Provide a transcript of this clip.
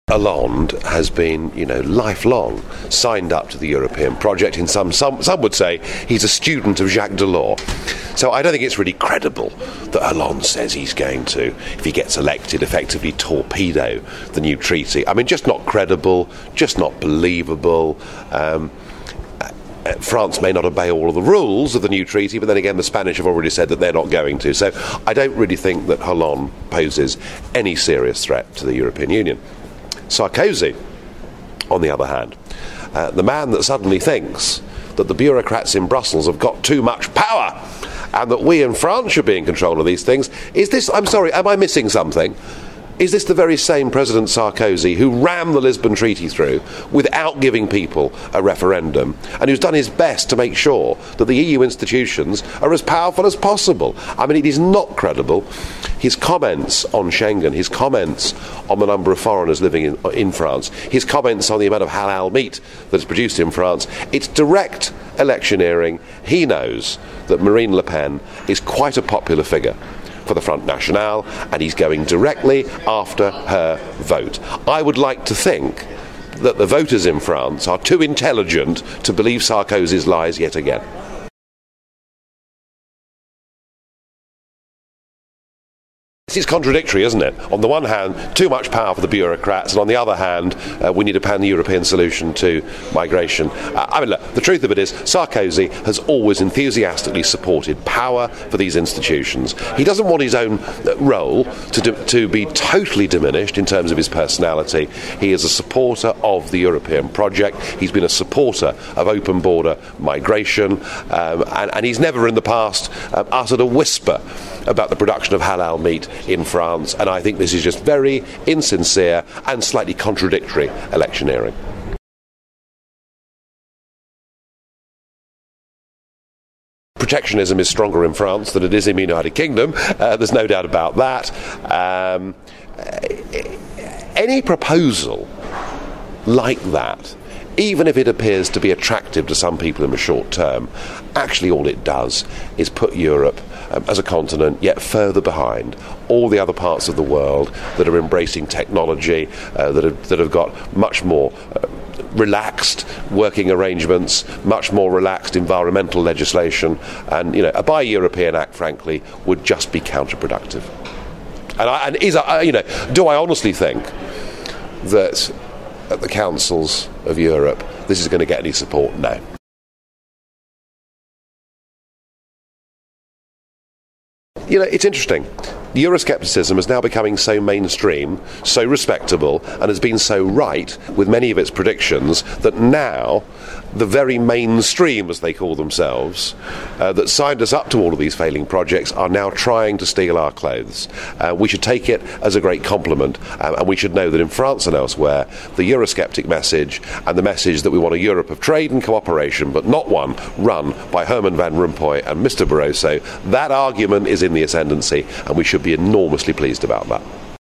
Hollande has been, lifelong signed up to the European project. In some would say he's a student of Jacques Delors. So I don't think it's really credible that Hollande says he's going to, if he gets elected, effectively torpedo the new treaty. I mean, just not credible, just not believable. France may not obey all of the rules of the new treaty, but then again the Spanish have already said that they're not going to. So I don't really think that Hollande poses any serious threat to the European Union. Sarkozy, on the other hand, the man that suddenly thinks that the bureaucrats in Brussels have got too much power and that we in France should be in control of these things, is this, I'm sorry, am I missing something? Is this the very same President Sarkozy who rammed the Lisbon Treaty through without giving people a referendum, and who's done his best to make sure that the EU institutions are as powerful as possible? I mean, it is not credible. His comments on Schengen, his comments on the number of foreigners living in France, his comments on the amount of halal meat that's produced in France, it's direct electioneering. He knows that Marine Le Pen is quite a popular figure for the Front National, and he's going directly after her vote. I would like to think that the voters in France are too intelligent to believe Sarkozy's lies yet again. It's contradictory, isn't it? On the one hand, too much power for the bureaucrats, and on the other hand, we need a pan-European solution to migration. I mean, look, the truth of it is, Sarkozy has always enthusiastically supported power for these institutions. He doesn't want his own role to be totally diminished in terms of his personality. He is a supporter of the European project. He's been a supporter of open border migration, and he's never in the past uttered a whisper about the production of halal meat in France, and I think this is just very insincere and slightly contradictory electioneering. Protectionism is stronger in France than it is in the United Kingdom. There's no doubt about that. Any proposal like that, even if it appears to be attractive to some people in the short term, actually all it does is put Europe as a continent yet further behind all the other parts of the world that are embracing technology, that have got much more relaxed working arrangements, much more relaxed environmental legislation, and a Buy European Act, frankly, would just be counterproductive. Do I honestly think that at the councils of Europe this is going to get any support? No. It's interesting. Euroscepticism is now becoming so mainstream, so respectable, and has been so right with many of its predictions that now the very mainstream, as they call themselves, that signed us up to all of these failing projects are now trying to steal our clothes. We should take it as a great compliment, and we should know that in France and elsewhere, the Eurosceptic message and the message that we want a Europe of trade and cooperation, but not one run by Herman Van Rompuy and Mr. Barroso, that argument is in the ascendancy, and we should be enormously pleased about that.